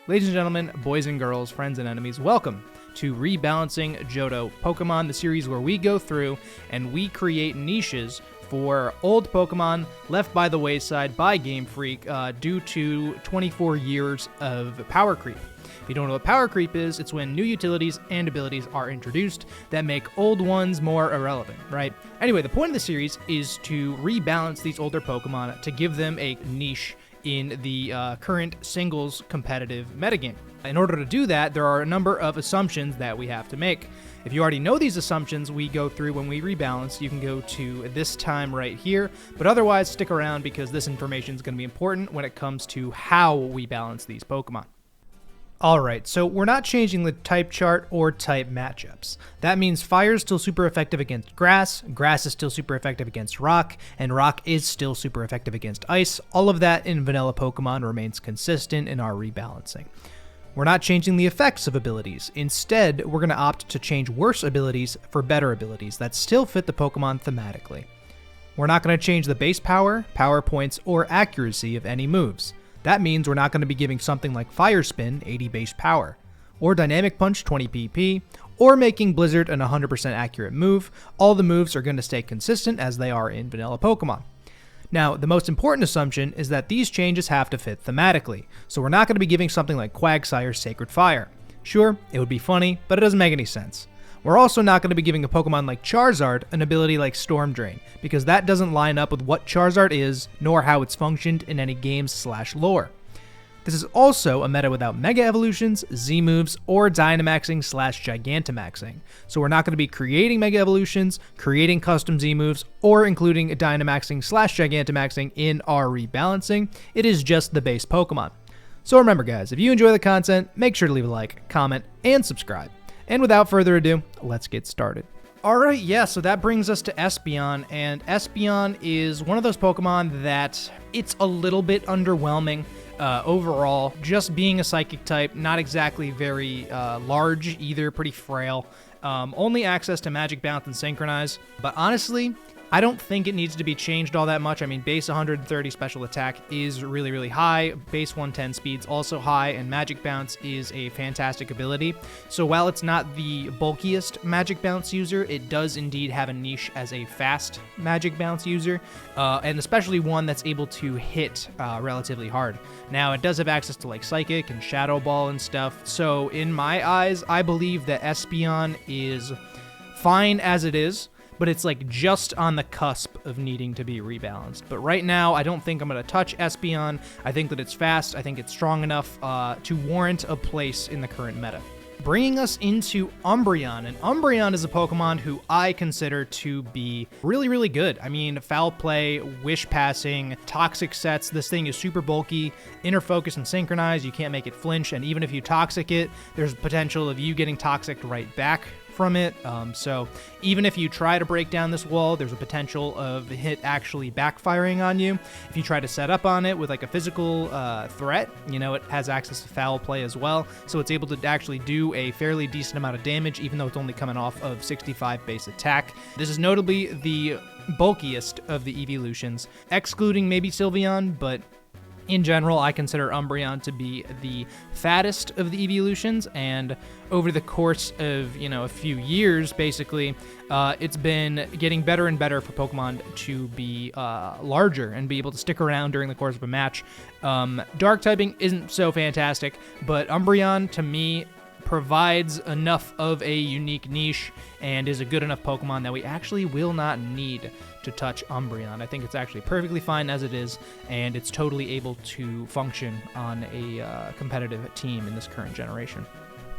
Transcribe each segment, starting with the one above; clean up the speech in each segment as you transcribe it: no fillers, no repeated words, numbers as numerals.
Ladies and gentlemen, boys and girls, friends and enemies, welcome to Rebalancing Johto Pokemon, the series where we go through and we create niches for old Pokemon left by the wayside by Game Freak due to 24 years of power creep. If you don't know what power creep is, it's when new utilities and abilities are introduced that make old ones more irrelevant, right? Anyway, the point of the series is to rebalance these older Pokemon to give them a niche in the current singles competitive metagame. In order to do that, there are a number of assumptions that we have to make. If you already know these assumptions we go through when we rebalance, you can go to this time right here, but otherwise stick around because this information is going to be important when it comes to how we balance these Pokemon. Alright, so we're not changing the type chart or type matchups. That means fire is still super effective against grass, grass is still super effective against rock, and rock is still super effective against ice. All of that in vanilla Pokemon remains consistent in our rebalancing. We're not changing the effects of abilities. Instead, we're going to opt to change worse abilities for better abilities that still fit the Pokemon thematically. We're not going to change the base power, power points, or accuracy of any moves. That means we're not going to be giving something like Fire Spin 80 base power, or Dynamic Punch 20 PP, or making Blizzard an 100% accurate move. All the moves are going to stay consistent as they are in vanilla Pokemon. Now, the most important assumption is that these changes have to fit thematically, so we're not going to be giving something like Quagsire's Sacred Fire. Sure, it would be funny, but it doesn't make any sense. We're also not going to be giving a Pokemon like Charizard an ability like Storm Drain, because that doesn't line up with what Charizard is, nor how it's functioned in any games/lore. This is also a meta without Mega Evolutions, Z-moves, or Dynamaxing/Gigantamaxing, so we're not going to be creating Mega Evolutions, creating custom Z-moves, or including Dynamaxing/Gigantamaxing in our rebalancing. It is just the base Pokemon. So remember guys, if you enjoy the content, make sure to leave a like, comment, and subscribe. And without further ado, let's get started. Alright, yeah, so that brings us to Espeon, and Espeon is one of those Pokemon that it's a little bit underwhelming overall. Just being a Psychic type, not exactly very large either, pretty frail. Only access to Magic Bounce and Synchronize, but honestly, I don't think it needs to be changed all that much. I mean, base 130 special attack is really, really high. Base 110 speed's also high, and Magic Bounce is a fantastic ability. So while it's not the bulkiest Magic Bounce user, it does indeed have a niche as a fast Magic Bounce user, and especially one that's able to hit relatively hard. Now, it does have access to like Psychic and Shadow Ball and stuff. So in my eyes, I believe that Espeon is fine as it is, but it's like just on the cusp of needing to be rebalanced. But right now, I don't think I'm going to touch Espeon. I think that it's fast. I think it's strong enough to warrant a place in the current meta. Bringing us into Umbreon, and Umbreon is a Pokemon who I consider to be really, really good. I mean, Foul Play, Wish Passing, Toxic Sets, this thing is super bulky, Inner Focus and Synchronize, you can't make it flinch, and even if you Toxic it, there's potential of you getting Toxic right back from it. So even if you try to break down this wall, there's a potential of the hit actually backfiring on you. If you try to set up on it with like a physical threat, you know, it has access to Foul Play as well, so it's able to actually do a fairly decent amount of damage, even though it's only coming off of 65 base attack. This is notably the bulkiest of the evolutions, excluding maybe Sylveon, but in general, I consider Umbreon to be the fattest of the evolutions, and over the course of, you know, a few years, basically, it's been getting better and better for Pokemon to be larger and be able to stick around during the course of a match. Dark typing isn't so fantastic, but Umbreon, to me, provides enough of a unique niche and is a good enough Pokemon that we actually will not need to touch Umbreon. I think it's actually perfectly fine as it is, and it's totally able to function on a competitive team in this current generation.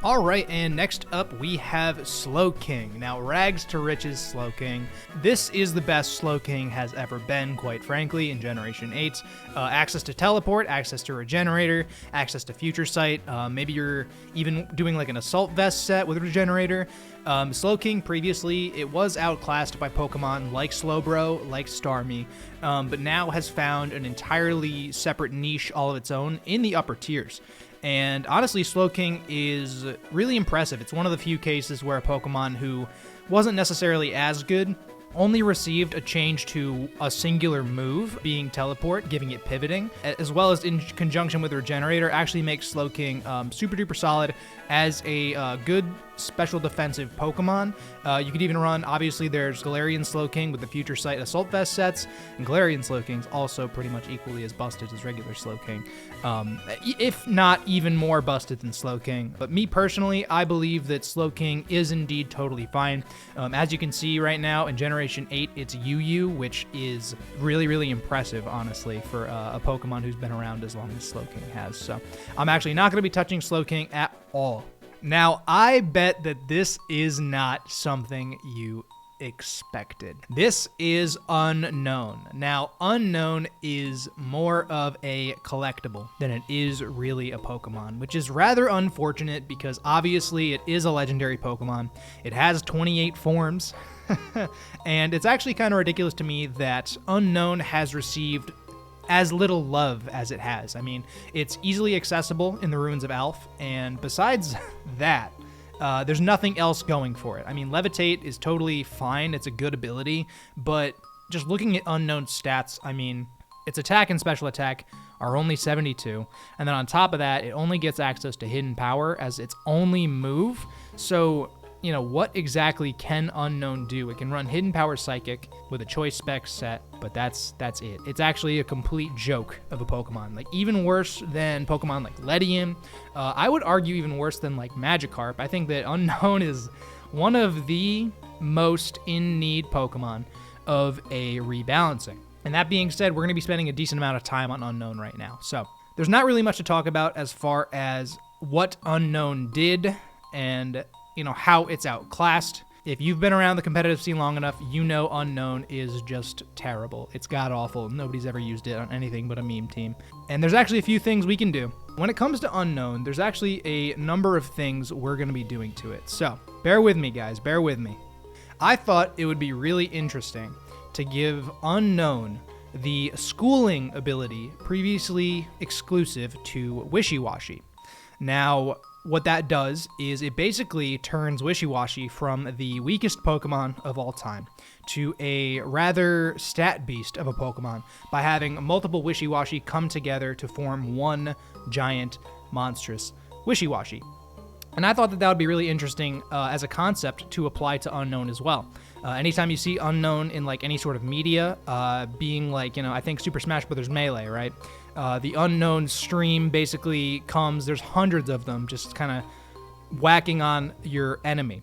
All right, and next up we have Slowking. Now, rags to riches Slowking. This is the best Slowking has ever been, quite frankly, in Generation 8. Access to Teleport, access to Regenerator, access to Future Sight. Maybe you're even doing like an Assault Vest set with Regenerator. Slowking previously, it was outclassed by Pokemon like Slowbro, like Starmie, but now has found an entirely separate niche all of its own in the upper tiers. And honestly, Slowking is really impressive. It's one of the few cases where a Pokemon who wasn't necessarily as good only received a change to a singular move, being Teleport, giving it pivoting, as well as in conjunction with Regenerator, actually makes Slowking super duper solid as a good special defensive Pokemon. You could even run, obviously there's Galarian Slowking with the Future Sight Assault Vest sets, and Galarian Slowking's also pretty much equally as busted as regular Slowking, if not even more busted than Slowking. But me personally, I believe that Slowking is indeed totally fine. As you can see right now in Generation 8, it's UU, which is really, really impressive, honestly, for a Pokemon who's been around as long as Slowking has. So I'm actually not going to be touching Slowking at all. Now, I bet that this is not something you expected. This is Unown. Now, Unown is more of a collectible than it is really a Pokemon, which is rather unfortunate because obviously it is a legendary Pokemon. It has 28 forms, and it's actually kind of ridiculous to me that Unown has received as little love as it has. I mean, it's easily accessible in the Ruins of Alph, and besides that, there's nothing else going for it. I mean, Levitate is totally fine. It's a good ability, but just looking at Unown stats, I mean, its attack and special attack are only 72, and then on top of that, it only gets access to Hidden Power as its only move. So, you know, what exactly can Unown do? It can run Hidden Power Psychic with a choice spec set, but that's it. It's actually a complete joke of a Pokemon. Like, even worse than Pokemon like Ledium. I would argue even worse than like Magikarp. I think that Unown is one of the most in need Pokemon of a rebalancing. And that being said, we're going to be spending a decent amount of time on Unown right now. So there's not really much to talk about as far as what Unown did and, you know, how it's outclassed. If you've been around the competitive scene long enough, you know Unown is just terrible. It's god-awful. Nobody's ever used it on anything but a meme team. And there's actually a few things we can do. When it comes to Unown, there's actually a number of things we're going to be doing to it. So, bear with me, guys. Bear with me. I thought it would be really interesting to give Unown the schooling ability previously exclusive to Wishiwashi. Now, what that does is it basically turns Wishiwashi from the weakest Pokemon of all time to a rather stat beast of a Pokemon by having multiple Wishiwashi come together to form one giant, monstrous Wishiwashi. And I thought that would be really interesting as a concept to apply to Unown as well. Anytime you see Unown in like any sort of media, being like, you know, I think Super Smash Bros. Melee, right? The Unown stream basically comes, there's hundreds of them just kind of whacking on your enemy.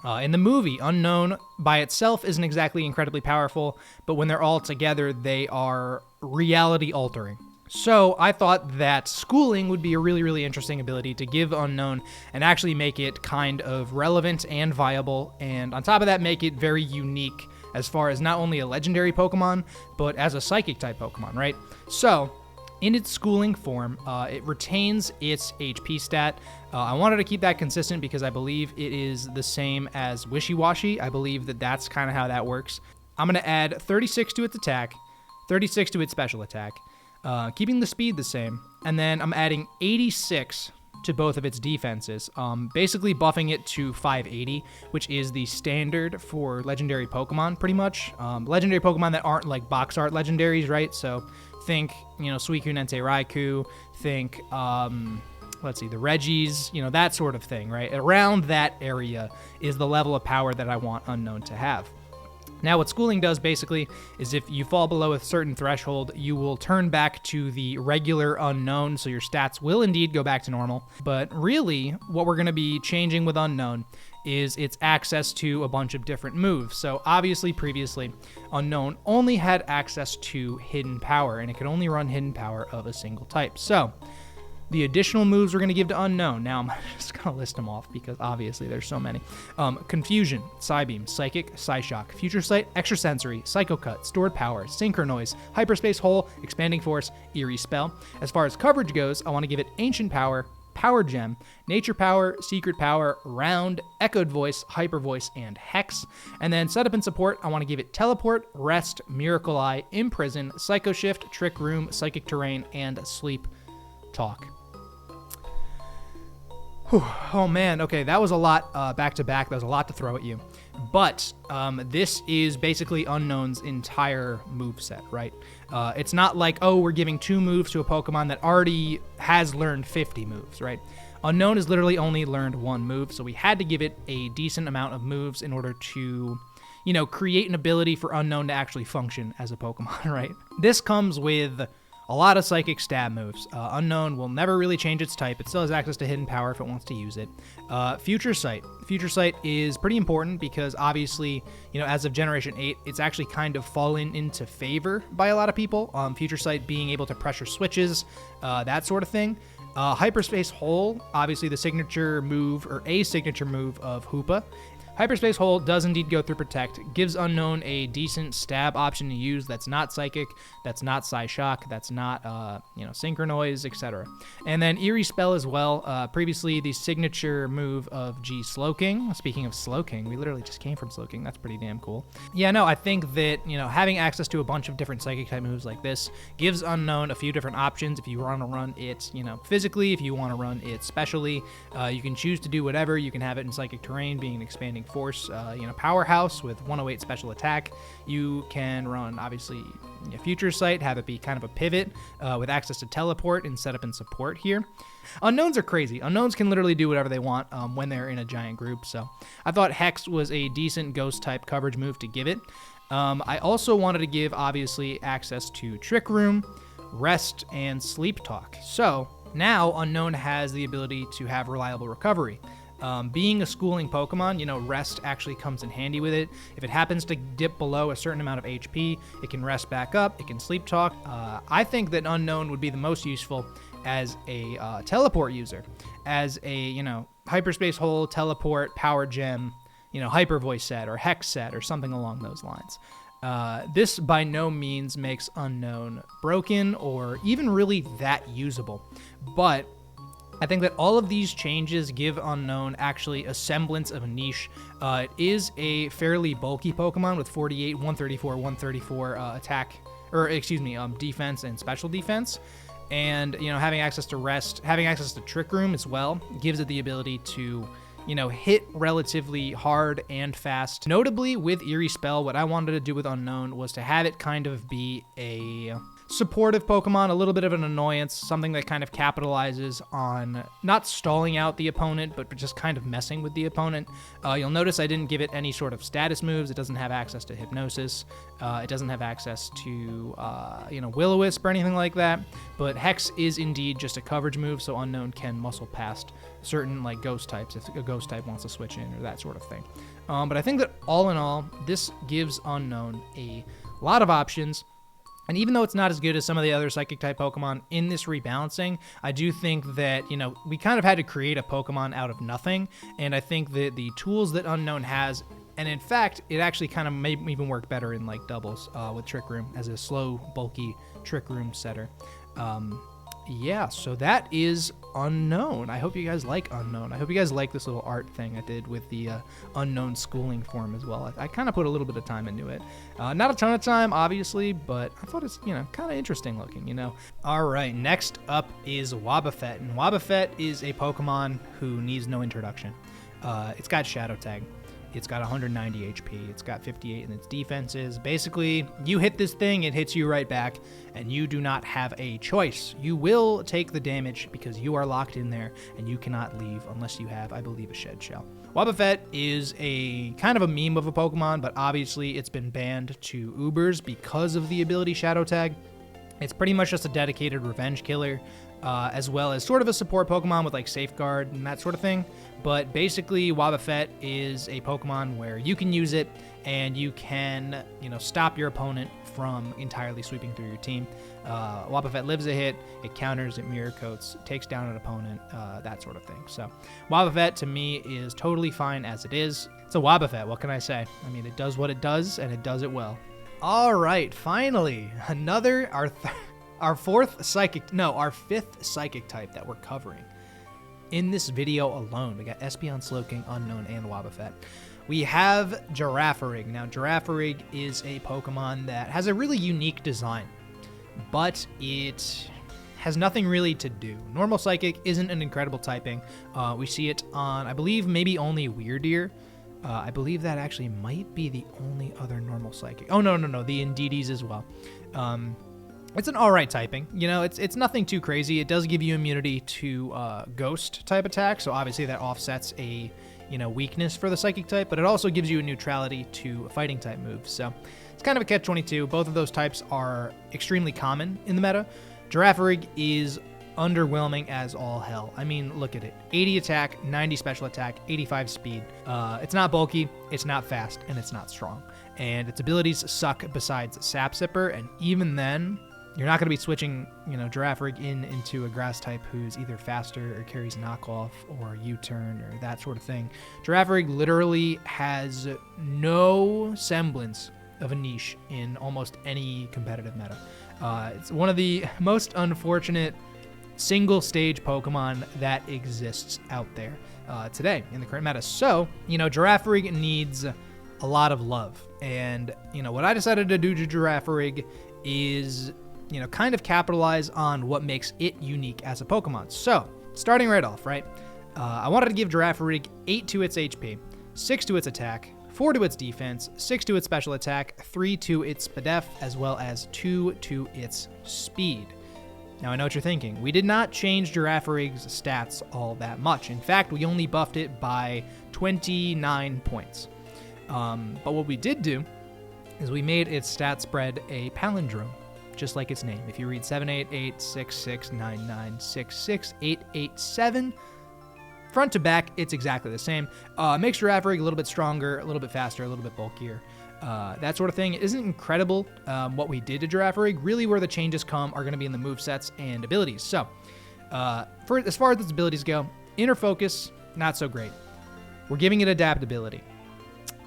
In the movie, Unown by itself isn't exactly incredibly powerful, but when they're all together, they are reality altering. So I thought that schooling would be a really, really interesting ability to give Unown and actually make it kind of relevant and viable, and on top of that, make it very unique as far as not only a legendary Pokemon, but as a psychic type Pokemon, right? So, in its schooling form, it retains its HP stat. I wanted to keep that consistent because I believe it is the same as Wishiwashi. I believe that that's kind of how that works. I'm going to add 36 to its attack, 36 to its special attack, keeping the speed the same, and then I'm adding 86 to both of its defenses, basically buffing it to 580, which is the standard for legendary Pokemon, pretty much. Legendary Pokemon that aren't like box art legendaries, right? So think, you know, Suicune, Entei, Raikou, think, let's see, the Regis, you know, that sort of thing, right? Around that area is the level of power that I want Unown to have. Now, what schooling does basically is if you fall below a certain threshold, you will turn back to the regular Unown, so your stats will indeed go back to normal. But really, what we're going to be changing with Unown is its access to a bunch of different moves. So obviously, previously, Unown only had access to Hidden Power, and it could only run Hidden Power of a single type. So the additional moves we're going to give to Unown. Now, I'm just going to list them off because obviously there's so many. Confusion, Psybeam, Psychic, Psyshock, Future Sight, Extrasensory, Psycho Cut, Stored Power, Synchronoise, Hyperspace Hole, Expanding Force, Eerie Spell. As far as coverage goes, I want to give it Ancient Power, Power Gem, Nature Power, Secret Power, Round, Echoed Voice, Hyper Voice, and Hex. And then setup and support, I want to give it Teleport, Rest, Miracle Eye, Imprison, Psycho Shift, Trick Room, Psychic Terrain, and Sleep Talk. Whew. Oh man, okay, that was a lot back to back. That was a lot to throw at you. But this is basically Unown's entire moveset, right? It's not like, oh, we're giving 2 moves to a Pokemon that already has learned 50 moves, right? Unown has literally only learned 1 move, so we had to give it a decent amount of moves in order to, you know, create an ability for Unown to actually function as a Pokemon, right? This comes with a lot of Psychic Stab moves. Unown will never really change its type. It still has access to Hidden Power if it wants to use it. Future Sight. Future Sight is pretty important because obviously, you know, as of Generation 8, it's actually kind of fallen into favor by a lot of people. Future Sight being able to pressure switches, that sort of thing. Hyperspace Hole, obviously the signature move, or a signature move of Hoopa. Hyperspace Hole does indeed go through Protect, gives Unown a decent stab option to use that's not Psychic, that's not Psyshock, that's not, Synchronoise, etc. And then Eerie Spell as well, previously the signature move of Slowking. Speaking of Slowking, we literally just came from Slowking, that's pretty damn cool. Yeah, no, I think that, you know, having access to a bunch of different Psychic type moves like this gives Unown a few different options. If you want to run it, you know, physically, if you want to run it specially, you can choose to do whatever. You can have it in Psychic Terrain, being an expanding force, powerhouse with 108 special attack. You can run obviously Future Sight, have it be kind of a pivot with access to teleport and setup and support here. Unowns are crazy. Unowns can literally do whatever they want when they're in a giant group, so I thought Hex was a decent ghost type coverage move to give it. I also wanted to give obviously access to Trick Room, Rest, and Sleep Talk. So now Unown has the ability to have reliable recovery. Being a schooling Pokemon, you know, Rest actually comes in handy with it. If it happens to dip below a certain amount of HP, it can rest back up, it can Sleep Talk. I think that Unown would be the most useful as a teleport user, as a, Hyperspace Hole, Teleport, Power Gem, Hyper Voice set or Hex set or something along those lines. This by no means makes Unown broken or even really that usable, but I think that all of these changes give Unown actually a semblance of a niche. It is a fairly bulky Pokemon with 48, 134, 134 defense and special defense. And, having access to Rest, having access to Trick Room as well, gives it the ability to, hit relatively hard and fast. Notably, with Eerie Spell, what I wanted to do with Unown was to have it kind of be a supportive Pokemon, a little bit of an annoyance, something that kind of capitalizes on not stalling out the opponent, but just kind of messing with the opponent. You'll notice I didn't give it any sort of status moves. It doesn't have access to Hypnosis. It doesn't have access to, Will-O-Wisp or anything like that. But Hex is indeed just a coverage move, so Unown can muscle past certain, ghost types if a ghost type wants to switch in or that sort of thing. But I think that all in all, this gives Unown a lot of options. And even though it's not as good as some of the other Psychic-type Pokemon in this rebalancing, I do think that, we kind of had to create a Pokemon out of nothing. And I think that the tools that Unown has, and in fact, it actually kind of may even work better in, doubles with Trick Room as a slow, bulky Trick Room setter. Yeah, so that is Unown. I hope you guys like Unown. I hope you guys like this little art thing I did with the Unown schooling form as well. I kind of put a little bit of time into it. Not a ton of time, obviously, but I thought it's, kind of interesting looking, All right, next up is Wobbuffet. And Wobbuffet is a Pokemon who needs no introduction. It's got Shadow Tag. It's got 190 HP. It's got 58 in its defenses. Basically, you hit this thing, it hits you right back, and you do not have a choice. You will take the damage because you are locked in there, and you cannot leave unless you have, I believe, a Shed Shell. Wobbuffet is a kind of a meme of a Pokemon, but obviously it's been banned to Ubers because of the ability Shadow Tag. It's pretty much just a dedicated revenge killer, as well as sort of a support Pokemon with Safeguard and that sort of thing. But basically, Wobbuffet is a Pokemon where you can use it and you can, stop your opponent from entirely sweeping through your team. Wobbuffet lives a hit, it counters, it mirror coats, takes down an opponent, that sort of thing. So Wobbuffet to me is totally fine as it is. It's a Wobbuffet, what can I say? I mean, it does what it does and it does it well. All right, finally, our fifth Psychic type that we're covering. In this video alone, we got Espeon, Slowking, Unown, and Wobbuffet. We have Girafarig. Now, Girafarig is a Pokemon that has a really unique design, but it has nothing really to do. Normal Psychic isn't an incredible typing. We see it on, I believe, maybe only Weirdeer. I believe that actually might be the only other normal psychic. Oh, no, the Indeedis as well. It's an alright typing. You know, it's nothing too crazy. It does give you immunity to ghost type attack, so obviously that offsets a, you know, weakness for the psychic type, but it also gives you a neutrality to fighting type moves. So it's kind of a catch-22. Both of those types are extremely common in the meta. Girafarig is underwhelming as all hell. I mean, look at it. 80 attack, 90 special attack, 85 speed. It's not bulky, it's not fast, and it's not strong. And its abilities suck besides Sap Sipper, and even then, you're not going to be switching, you know, Girafarig into a grass type who's either faster or carries knockoff or U-turn or that sort of thing. Girafarig literally has no semblance of a niche in almost any competitive meta. It's one of the most unfortunate single stage Pokemon that exists out there today in the current meta. So, you know, Girafarig needs a lot of love. And, you know, what I decided to do to Girafarig is, you know, kind of capitalize on what makes it unique as a Pokemon. So, starting right off, right? I wanted to give Girafarig 8 to its HP, 6 to its attack, 4 to its defense, 6 to its special attack, 3 to its SPDF, as well as 2 to its speed. Now, I know what you're thinking. We did not change Girafarig's stats all that much. In fact, we only buffed it by 29 points. But what we did do is we made its stat spread a palindrome, just like its name. If you read 7886699668887, front to back, it's exactly the same. Makes Girafarig a little bit stronger, a little bit faster, a little bit bulkier. That sort of thing. It isn't incredible what we did to Girafarig. Really where the changes come are going to be in the movesets and abilities. So, as far as its abilities go, Inner Focus, not so great. We're giving it Adaptability.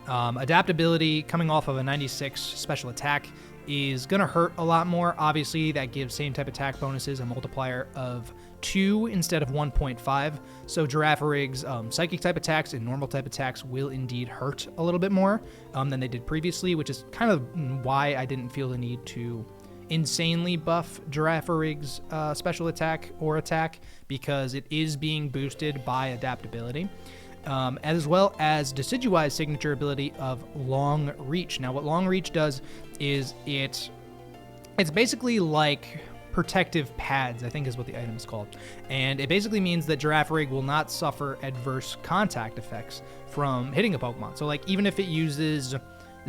Adaptability coming off of a 96 special attack is going to hurt a lot more. Obviously, that gives same type attack bonuses a multiplier of 2 instead of 1.5. So Girafarig's psychic type attacks and normal type attacks will indeed hurt a little bit more than they did previously, which is kind of why I didn't feel the need to insanely buff Girafarig's special attack or attack, because it is being boosted by adaptability. As well as Decidueye's signature ability of Long Reach. Now, what Long Reach does is it's basically like protective pads, I think is what the item is called. And it basically means that Girafarig will not suffer adverse contact effects from hitting a Pokemon. So, like, even if it uses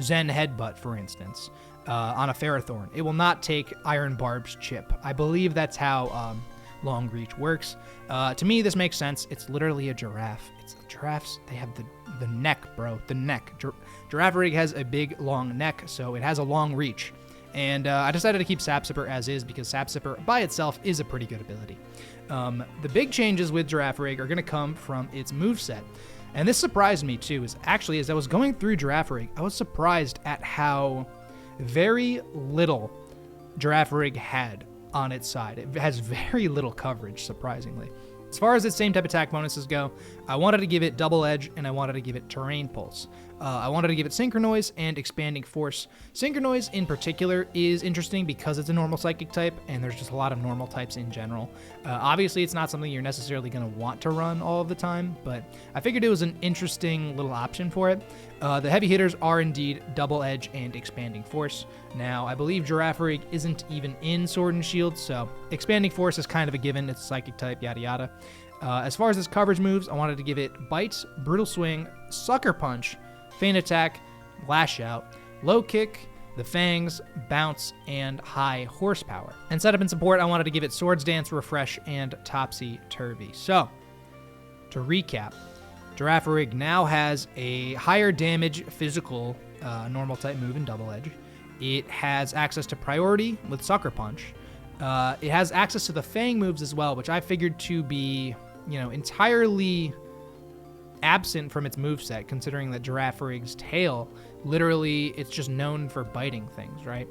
Zen Headbutt, for instance, on a Ferrothorn, it will not take Iron Barb's chip. I believe that's how Long Reach works. To me, this makes sense. It's literally a giraffe. Giraffes, they have the neck, bro. The neck. Girafarig has a big, long neck, so it has a long reach. And I decided to keep Sap Sipper as is, because Sap Sipper by itself is a pretty good ability. The big changes with Girafarig are going to come from its moveset. And this surprised me, too, as I was going through Girafarig, I was surprised at how very little Girafarig had on its side. It has very little coverage, surprisingly. As far as its same type attack bonuses go, I wanted to give it Double Edge, and I wanted to give it Terrain Pulse. I wanted to give it Synchronoise and Expanding Force. Synchronoise in particular is interesting because it's a normal psychic type, and there's just a lot of normal types in general. Obviously, it's not something you're necessarily going to want to run all of the time, but I figured it was an interesting little option for it. The heavy hitters are indeed Double Edge and Expanding Force. Now, I believe Girafarig isn't even in Sword and Shield, so Expanding Force is kind of a given. It's a psychic type, yada yada. As far as its coverage moves, I wanted to give it Bite, Brutal Swing, Sucker Punch, Feint Attack, Lash Out, Low Kick, the Fangs, Bounce, and High Horsepower. And setup and support, I wanted to give it Swords Dance, Refresh, and Topsy Turvy. So, to recap, Girafarig now has a higher damage physical normal type move in Double Edge. It has access to Priority with Sucker Punch. It has access to the Fang moves as well, which I figured to be, entirely absent from its moveset, considering that Girafarig's tail, literally, it's just known for biting things, right?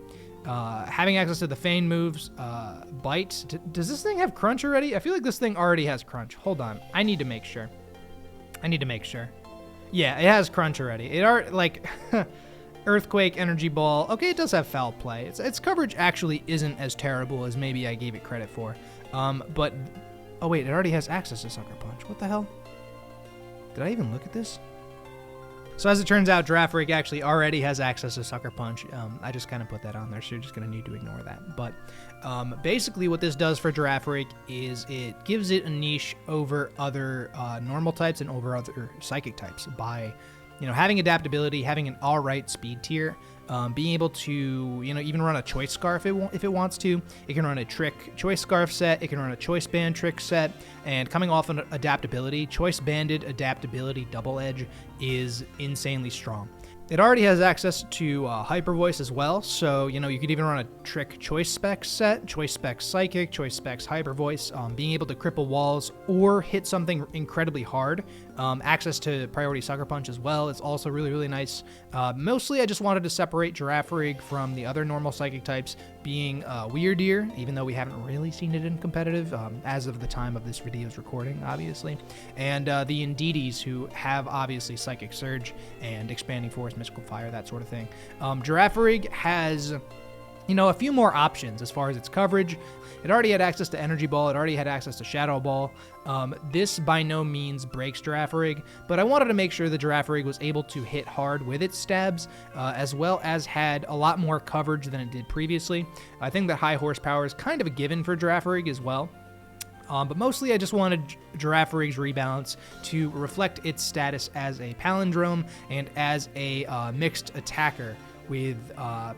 Having access to the Feint moves, Bite. Does this thing have Crunch already? I feel like this thing already has Crunch. Hold on. I need to make sure. Yeah, it has Crunch already. It are like Earthquake, Energy Ball. Okay, it does have Foul Play. Its coverage actually isn't as terrible as maybe I gave it credit for. But oh wait, it already has access to Sucker Punch. What the hell? Did I even look at this? So as it turns out, Girafarig actually already has access to Sucker Punch. I just kind of put that on there, so you're just going to need to ignore that. But basically what this does for Girafarig is it gives it a niche over other normal types and over other psychic types by, having adaptability, having an alright speed tier, being able to, even run a Choice Scarf if it wants to. It can run a Trick Choice Scarf set. It can run a Choice Band Trick set. And coming off an adaptability, Choice Banded Adaptability Double Edge is insanely strong. It already has access to Hyper Voice as well, so, you could even run a Trick Choice Specs set, Choice Specs Psychic, Choice Specs Hyper Voice, being able to cripple walls or hit something incredibly hard. Access to Priority Sucker Punch as well is also really, really nice. Mostly, I just wanted to separate Girafarig from the other normal Psychic types, being Weirdeer, even though we haven't really seen it in competitive, as of the time of this video's recording, obviously. And the Indeedis, who have, obviously, Psychic Surge and Expanding Force, Mystical Fire, that sort of thing. Girafarig has, a few more options as far as its coverage. It already had access to Energy Ball. It already had access to Shadow Ball. This by no means breaks Girafarig, but I wanted to make sure that Girafarig was able to hit hard with its stabs, as well as had a lot more coverage than it did previously. I think that high horsepower is kind of a given for Girafarig as well. But mostly I just wanted Girafarig's rebalance to reflect its status as a palindrome and as a mixed attacker with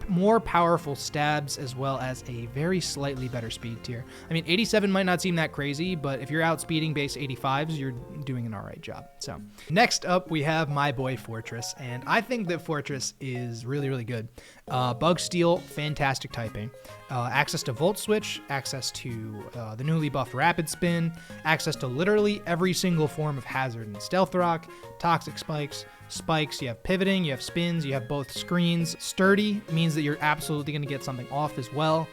more powerful stabs as well as a very slightly better speed tier. I mean, 87 might not seem that crazy, but if you're outspeeding base 85s, you're doing an alright job. So next up, we have my boy Forretress, and I think that Forretress is really, really good. Bug Steel, fantastic typing. Access to Volt Switch, access to the newly buffed Rapid Spin, access to literally every single form of Hazard and Stealth Rock, Toxic Spikes, you have pivoting, you have spins, you have both screens. Sturdy means that you're absolutely going to get something off as well.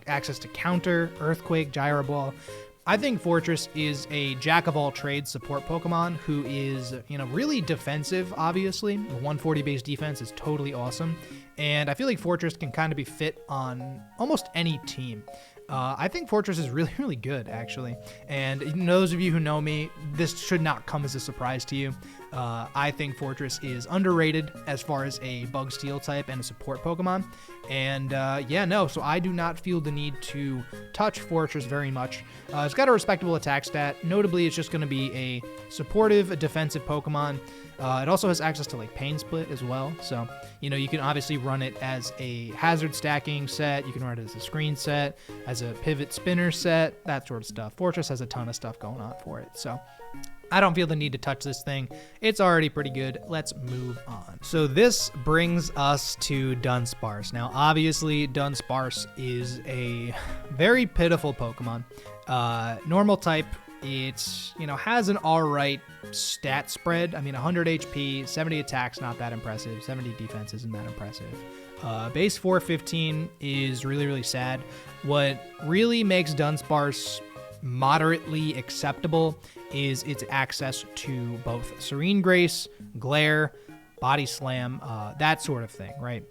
Access to counter, Earthquake, Gyro Ball. I think Forretress is a jack-of-all-trades support Pokemon who is, really defensive, obviously. The 140 base defense is totally awesome. And I feel like Forretress can kind of be fit on almost any team. I think Forretress is really, really good, actually. And those of you who know me, this should not come as a surprise to you. I think Forretress is underrated as far as a Bug Steel type and a support Pokemon. And so I do not feel the need to touch Forretress very much. It's got a respectable attack stat. Notably, it's just going to be a supportive, defensive Pokemon. It also has access to Pain Split as well. So, you can obviously run it as a hazard stacking set. You can run it as a screen set, as a pivot spinner set, that sort of stuff. Forretress has a ton of stuff going on for it. So I don't feel the need to touch this thing. It's already pretty good. Let's move on. So this brings us to Dunsparce. Now, obviously, Dunsparce is a very pitiful Pokemon. Normal type. It's, has an alright stat spread. I mean, 100 HP, 70 attacks, not that impressive. 70 defense isn't that impressive. Base 415 is really, really sad. What really makes Dunsparce moderately acceptable is its access to both Serene Grace, Glare, Body Slam, that sort of thing, right?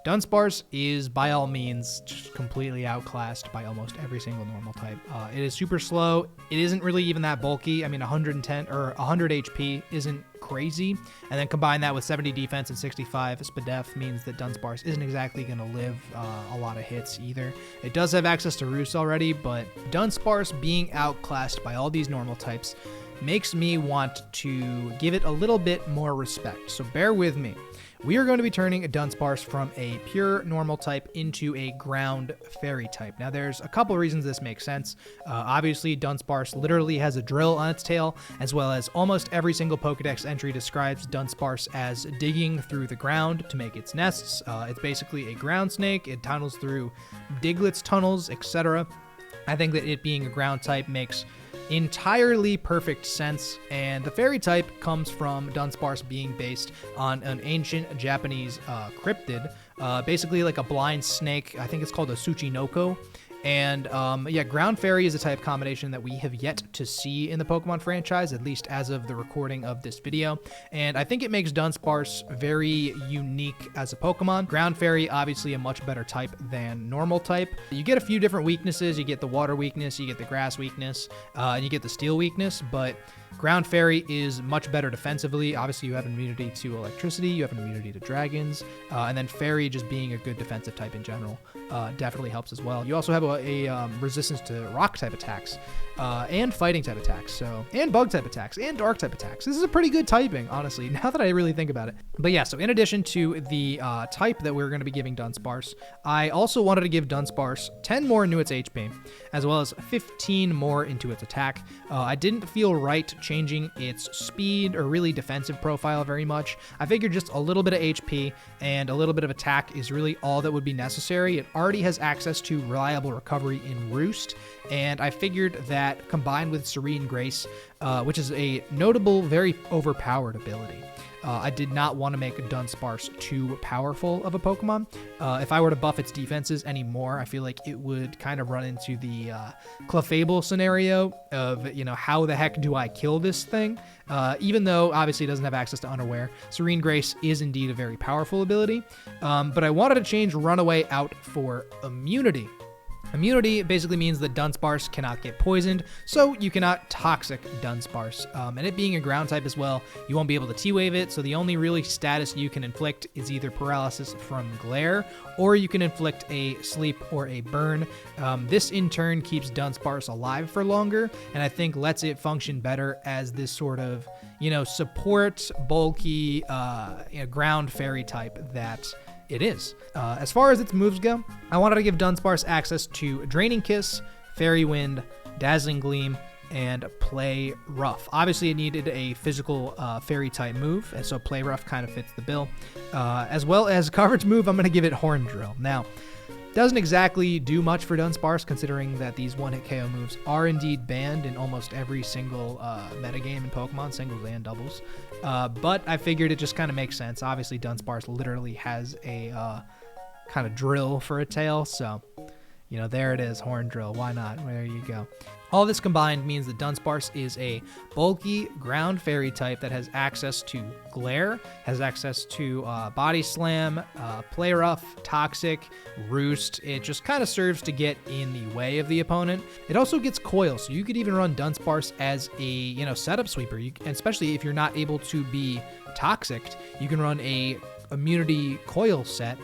Dunsparce is, by all means, just completely outclassed by almost every single normal type. It is super slow. It isn't really even that bulky. I mean, 110 or 100 HP isn't crazy. And then combine that with 70 defense and 65 SPDEF means that Dunsparce isn't exactly going to live a lot of hits either. It does have access to Roost already, but Dunsparce being outclassed by all these normal types makes me want to give it a little bit more respect. So bear with me. We are going to be turning a Dunsparce from a pure normal type into a ground fairy type. Now, there's a couple reasons this makes sense. Obviously, Dunsparce literally has a drill on its tail, as well as almost every single Pokédex entry describes Dunsparce as digging through the ground to make its nests. It's basically a ground snake. It tunnels through Diglett's tunnels, etc. I think that it being a ground type makes entirely perfect sense, and the fairy type comes from Dunsparce being based on an ancient Japanese cryptid, basically like a blind snake. I think it's called a Tsuchinoko. And ground fairy is a type combination that we have yet to see in the Pokemon franchise, at least as of the recording of this video. And I think it makes Dunsparce very unique as a Pokemon. Ground fairy, obviously a much better type than normal type. You get a few different weaknesses. You get the water weakness, you get the grass weakness, and you get the steel weakness, but Ground Fairy is much better defensively. Obviously, you have immunity to electricity, you have an immunity to dragons, and then Fairy just being a good defensive type in general definitely helps as well. You also have a resistance to rock type attacks and fighting type attacks, and bug type attacks and dark type attacks. This is a pretty good typing, honestly, now that I really think about it. But yeah, so in addition to the type that we're going to be giving Dunsparce, I also wanted to give Dunsparce 10 more into its HP, as well as 15 more into its attack. I didn't feel right changing its speed or really defensive profile very much. I figured just a little bit of HP and a little bit of attack is really all that would be necessary. It already has access to reliable recovery in Roost, and I figured that combined with Serene Grace, which is a notable, very overpowered ability, I did not want to make Dunsparce too powerful of a Pokemon. If I were to buff its defenses anymore, I feel like it would kind of run into the Clefable scenario of, how the heck do I kill this thing? Even though obviously it doesn't have access to Unaware, Serene Grace is indeed a very powerful ability. But I wanted to change Runaway out for Immunity. Immunity basically means that Dunsparce cannot get poisoned, so you cannot toxic Dunsparce. And it being a ground type as well, you won't be able to T-Wave it, so the only really status you can inflict is either paralysis from glare, or you can inflict a sleep or a burn. This in turn keeps Dunsparce alive for longer, and I think lets it function better as this sort of, support, bulky, ground fairy type that it is. As far as its moves go, I wanted to give Dunsparce access to Draining Kiss, Fairy Wind, Dazzling Gleam, and Play Rough. Obviously, it needed a physical fairy type move, and so Play Rough kind of fits the bill. As well as coverage move, I'm going to give it Horn Drill. Now, doesn't exactly do much for Dunsparce, considering that these one-hit KO moves are indeed banned in almost every single metagame in Pokemon, singles and doubles. But I figured it just kind of makes sense. Obviously, Dunsparce literally has a kind of drill for a tail, so, there it is, Horn Drill. Why not? There you go. All this combined means that Dunsparce is a bulky ground fairy type that has access to Glare, has access to Body Slam, Play Rough, Toxic, Roost. It just kind of serves to get in the way of the opponent. It also gets Coil, so you could even run Dunsparce as a setup sweeper. And especially if you're not able to be Toxic, you can run a Immunity Coil set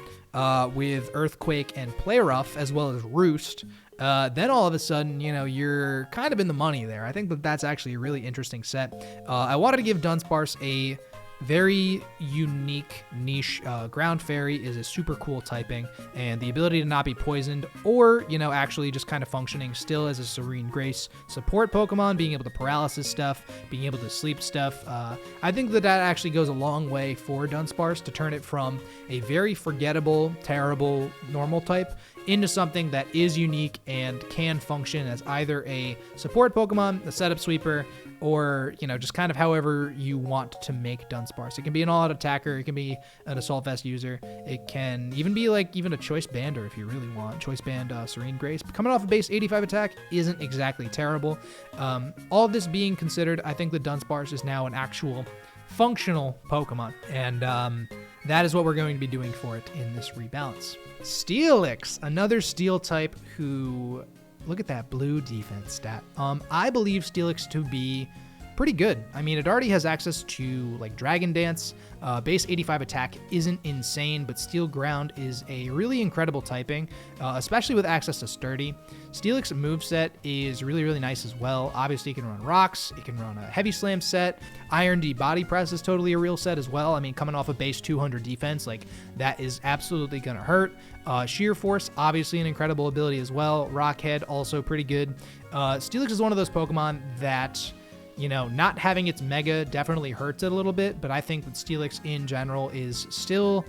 with Earthquake and Play Rough, as well as Roost. Then all of a sudden, you're kind of in the money there. I think that that's actually a really interesting set. I wanted to give Dunsparce a very unique niche. Ground Fairy is a super cool typing, and the ability to not be poisoned or, actually just kind of functioning still as a Serene Grace support Pokemon, being able to paralysis stuff, being able to sleep stuff. I think that actually goes a long way for Dunsparce to turn it from a very forgettable, terrible, normal type into something that is unique and can function as either a support Pokemon, a setup sweeper, or, just kind of however you want to make Dunsparce. It can be an all-out attacker, it can be an Assault Vest user, it can even be even a Choice Bander if you really want. Choice Band Serene Grace. But coming off a base 85 attack isn't exactly terrible. All of this being considered, I think that Dunsparce is now an actual functional Pokemon, and that is what we're going to be doing for it in this rebalance. Steelix, another steel type who, look at that blue defense stat. I believe Steelix to be pretty good. I mean, it already has access to Dragon Dance. Base 85 attack isn't insane, but Steel Ground is a really incredible typing, especially with access to Sturdy. Steelix's moveset is really, really nice as well. Obviously, it can run rocks, it can run a Heavy Slam set. Iron D Body Press is totally a real set as well. I mean, coming off a base 200 defense, that is absolutely going to hurt. Sheer Force, obviously an incredible ability as well. Rockhead, also pretty good. Steelix is one of those Pokemon that, not having its Mega definitely hurts it a little bit, but I think that Steelix in general is still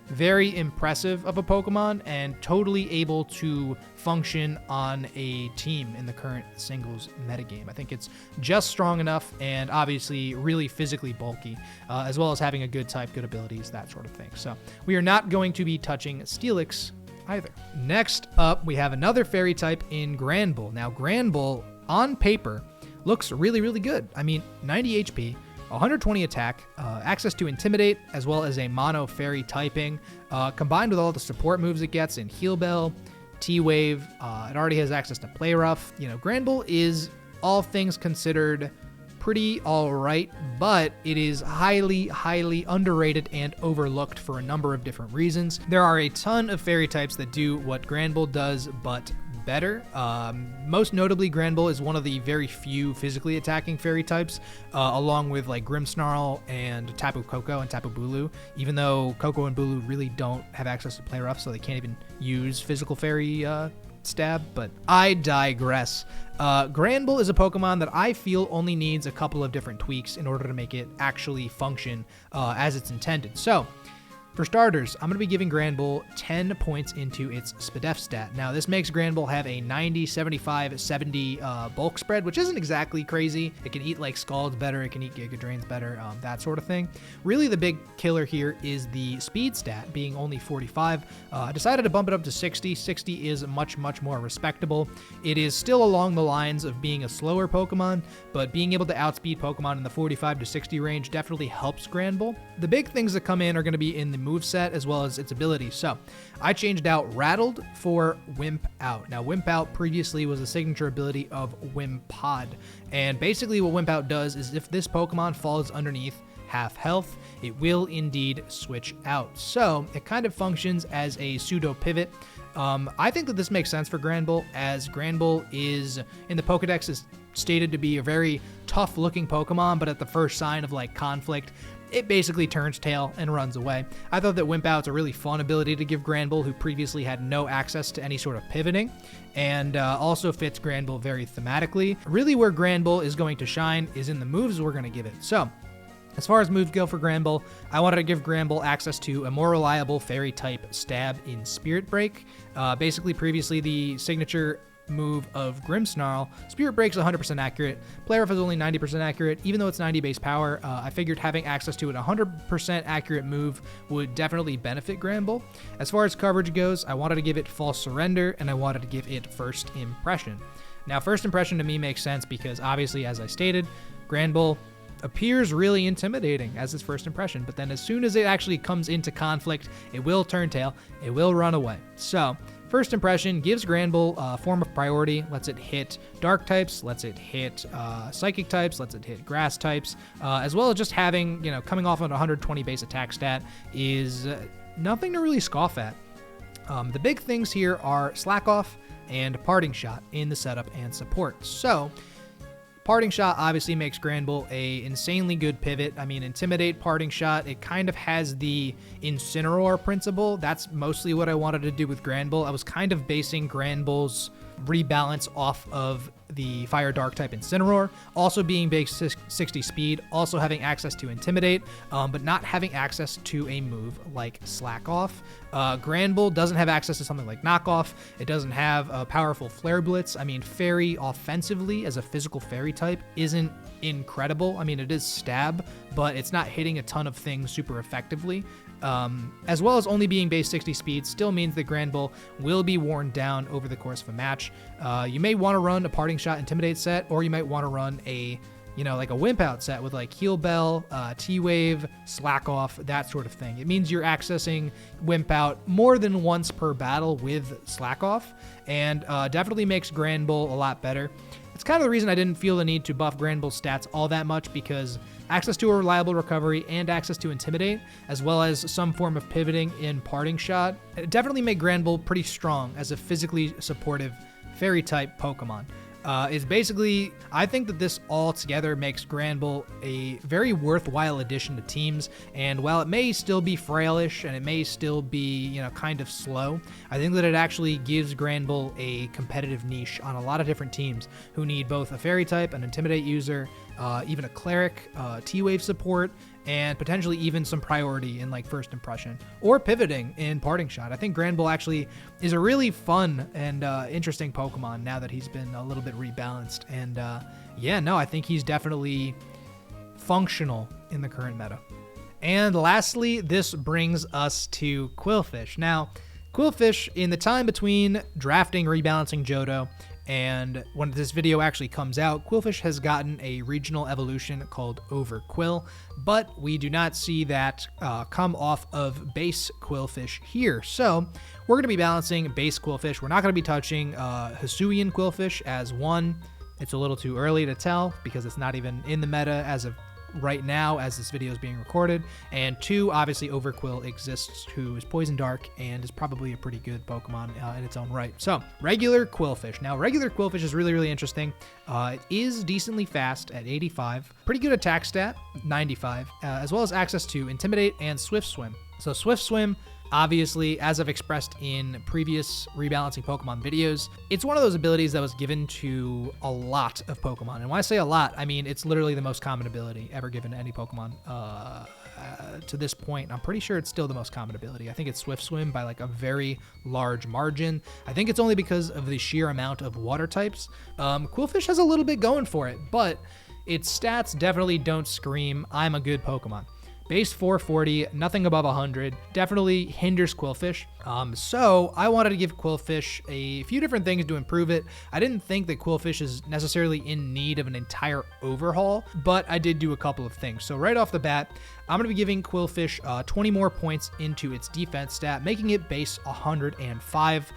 very impressive of a Pokemon and totally able to function on a team in the current singles metagame. I think it's just strong enough and obviously really physically bulky, as well as having a good type, good abilities, that sort of thing. So we are not going to be touching Steelix either. Next up, we have another fairy type in Granbull. Now, Granbull, on paper, looks really, really good. I mean, 90 HP, 120 attack, access to Intimidate, as well as a mono fairy typing, combined with all the support moves it gets in Heal Bell, T-Wave. It already has access to Play Rough. Granbull is, all things considered, pretty alright, but it is highly, highly underrated and overlooked for a number of different reasons. There are a ton of fairy types that do what Granbull does, but better. Most notably, Granbull is one of the very few physically attacking fairy types, along with like Grimmsnarl and Tapu Koko and Tapu Bulu, even though Koko and Bulu really don't have access to Play Rough, so they can't even use physical fairy stab, but I digress. Granbull is a Pokemon that I feel only needs a couple of different tweaks in order to make it actually function as it's intended. So, for starters, I'm going to be giving Granbull 10 points into its SPDEF stat. Now, this makes Granbull have a 90, 75, 70 bulk spread, which isn't exactly crazy. It can eat like Scalds better, it can eat Giga Drains better, that sort of thing. Really, the big killer here is the speed stat, being only 45. I decided to bump it up to 60. 60 is much, much more respectable. It is still along the lines of being a slower Pokemon, but being able to outspeed Pokemon in the 45 to 60 range definitely helps Granbull. The big things that come in are going to be in the moveset as well as its abilities. So I changed out Rattled for Wimp Out. Now, Wimp Out previously was a signature ability of Wimpod, and basically what Wimp Out does is if this Pokemon falls underneath half health, it will indeed switch out. So it kind of functions as a pseudo pivot. I think that this makes sense for Granbull, as Granbull is in the Pokédex is stated to be a very tough looking Pokemon, but at the first sign of like conflict, it basically turns tail and runs away. I thought that Wimp Out's a really fun ability to give Granbull, who previously had no access to any sort of pivoting, and also fits Granbull very thematically. Really where Granbull is going to shine is in the moves we're going to give it. So, as far as moves go for Granbull, I wanted to give Granbull access to a more reliable fairy type stab in Spirit Break. Basically, previously the signature move of Grimmsnarl, Spirit Break's 100% accurate. Play Rough is only 90% accurate. Even though it's 90 base power, I figured having access to an 100% accurate move would definitely benefit Granbull. As far as coverage goes, I wanted to give it False Surrender, and I wanted to give it First Impression. Now, First Impression to me makes sense because obviously, as I stated, Granbull appears really intimidating as its first impression, but then as soon as it actually comes into conflict, it will turn tail, it will run away. So, First Impression gives Granbull a form of priority, lets it hit dark types, lets it hit psychic types, lets it hit grass types, as well as just having, coming off an 120 base attack stat is nothing to really scoff at. The big things here are Slack Off and Parting Shot in the setup and support. So, Parting Shot obviously makes Granbull a insanely good pivot. I mean, Intimidate, Parting Shot, it kind of has the Incineroar principle. That's mostly what I wanted to do with Granbull. I was kind of basing Granbull's rebalance off of the Fire Dark type Incineroar, also being base 60 speed, also having access to Intimidate, but not having access to a move like Slack Off. Granbull doesn't have access to something like Knock Off. It doesn't have a powerful Flare Blitz. I mean, Fairy offensively as a physical Fairy type isn't incredible. I mean, it is stab, but it's not hitting a ton of things super effectively. As well as only being base 60 speed still means that Granbull will be worn down over the course of a match. You may want to run a Parting Shot Intimidate set, or you might want to run a, like a Wimp Out set with like Heal Bell, T-Wave, Slack Off, that sort of thing. It means you're accessing Wimp Out more than once per battle with Slack Off, and definitely makes Granbull a lot better. It's kind of the reason I didn't feel the need to buff Granbull's stats all that much, because access to a reliable recovery and access to Intimidate, as well as some form of pivoting in Parting Shot, it definitely made Granbull pretty strong as a physically supportive Fairy type Pokemon. Is basically, I think that this all together makes Granbull a very worthwhile addition to teams, and while it may still be frailish and it may still be, kind of slow, I think that it actually gives Granbull a competitive niche on a lot of different teams who need both a Fairy type, an Intimidate user, even a Cleric, T-Wave support, and potentially even some priority in like First Impression or pivoting in Parting Shot. I think Granbull actually is a really fun and interesting Pokemon now that he's been a little bit rebalanced. And I think he's definitely functional in the current meta. And lastly, this brings us to Qwilfish. Now, Qwilfish, in the time between drafting Rebalancing Johto and when this video actually comes out, Qwilfish has gotten a regional evolution called Overquill, but we do not see that come off of base Qwilfish here. So we're going to be balancing base Qwilfish. We're not going to be touching Hisuian Qwilfish as one It's a little too early to tell because it's not even in the meta as of right now as this video is being recorded. And 2, obviously Overqwil exists, who is Poison Dark and is probably a pretty good Pokemon in its own right. So regular Qwilfish. Now regular Qwilfish is really interesting. It is decently fast at 85, pretty good attack stat 95, as well as access to Intimidate and Swift Swim. So Swift Swim, obviously, as I've expressed in previous rebalancing Pokemon videos, it's one of those abilities that was given to a lot of Pokemon. And when I say a lot, I mean it's literally the most common ability ever given to any Pokemon to this point. I'm pretty sure it's still the most common ability. I think it's Swift Swim by like a very large margin. I think it's only because of the sheer amount of water types. Qwilfish has a little bit going for it, but its stats definitely don't scream, I'm a good Pokemon. Base 440, nothing above 100, definitely hinders Qwilfish. So I wanted to give Qwilfish a few different things to improve it. I didn't think that Qwilfish is necessarily in need of an entire overhaul, but I did do a couple of things. So right off the bat, I'm going to be giving Qwilfish 20 more points into its defense stat, making it base 105.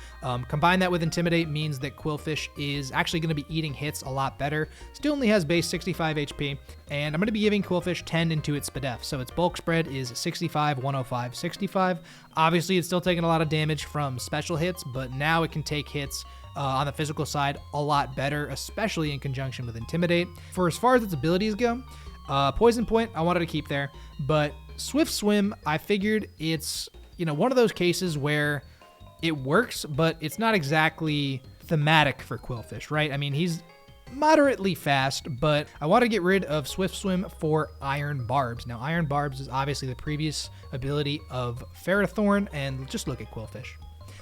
Combine that with Intimidate means that Qwilfish is actually going to be eating hits a lot better. Still only has base 65 HP, and I'm going to be giving Qwilfish 10 into its SPDEF. So its bulk spread is 65, 105, 65. Obviously, it's still taking a lot of damage from special hits, but now it can take hits on the physical side a lot better, especially in conjunction with Intimidate. For as far as its abilities go, Poison Point, I wanted to keep there, but Swift Swim, I figured it's, one of those cases where it works, but it's not exactly thematic for Qwilfish, right? I mean, he's moderately fast, but I want to get rid of Swift Swim for Iron Barbs. Now, Iron Barbs is obviously the previous ability of Ferrothorn, and just look at Qwilfish.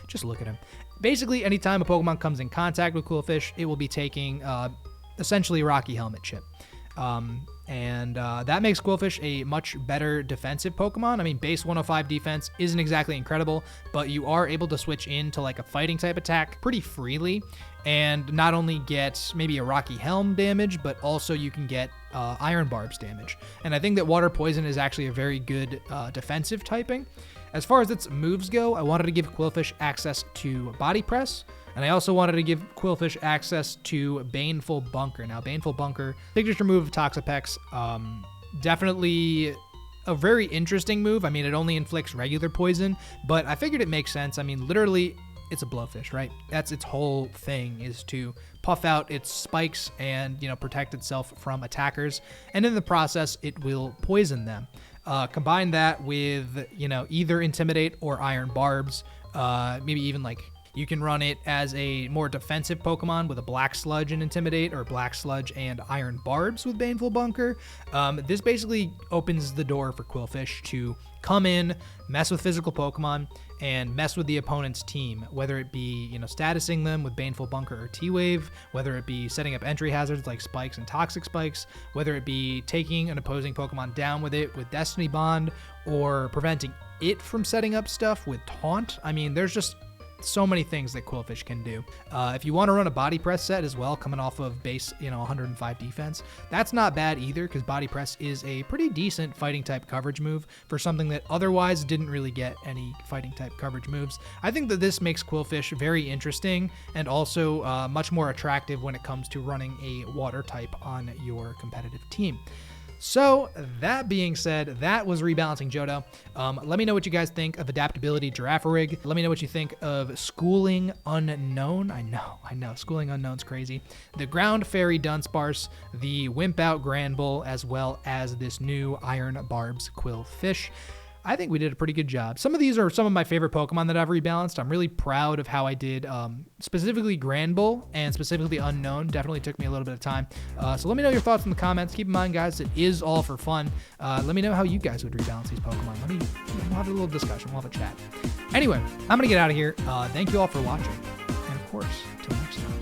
Just look at him. Basically, anytime a Pokemon comes in contact with Qwilfish, it will be taking essentially Rocky Helmet chip. That makes Qwilfish a much better defensive Pokemon. I mean, base 105 defense isn't exactly incredible, but you are able to switch into like a fighting type attack pretty freely and not only get maybe a Rocky Helm damage, but also you can get Iron Barbs damage. And I think that Water Poison is actually a very good defensive typing. As far as its moves go, I wanted to give Qwilfish access to Body Press, and I also wanted to give Qwilfish access to Baneful Bunker. Now, Baneful Bunker, signature move of Toxapex, definitely a very interesting move. I mean, it only inflicts regular poison, but I figured it makes sense. I mean, literally, it's a blowfish, right? That's its whole thing, is to puff out its spikes and, protect itself from attackers. And in the process, it will poison them. Combine that with, either Intimidate or Iron Barbs, maybe even like you can run it as a more defensive Pokemon with a Black Sludge and Intimidate, or Black Sludge and Iron Barbs with Baneful Bunker. This basically opens the door for Qwilfish to come in, mess with physical Pokemon, and mess with the opponent's team, whether it be, statusing them with Baneful Bunker or T-Wave, whether it be setting up entry hazards like Spikes and Toxic Spikes, whether it be taking an opposing Pokemon down with it with Destiny Bond, or preventing it from setting up stuff with Taunt. I mean, there's just so many things that Qwilfish can do. If you want to run a Body Press set as well, coming off of base, 105 defense, that's not bad either, because Body Press is a pretty decent fighting type coverage move for something that otherwise didn't really get any fighting type coverage moves. I think that this makes Qwilfish very interesting and also much more attractive when it comes to running a water type on your competitive team. So that being said, that was Rebalancing Johto. Let me know what you guys think of Adaptability Girafarig. Let me know what you think of Schooling Unknown. I know, Schooling Unknown's crazy. The Ground Fairy Dunsparce, the Wimp Out Granbull, as well as this new Iron Barbs Qwilfish. I think we did a pretty good job. Some of these are some of my favorite Pokemon that I've rebalanced. I'm really proud of how I did, specifically Granbull and specifically Unown. Definitely took me a little bit of time. So let me know your thoughts in the comments. Keep in mind, guys, it is all for fun. Let me know how you guys would rebalance these Pokemon. We'll have a little discussion. We'll have a chat. Anyway, I'm going to get out of here. Thank you all for watching. And of course, till next time.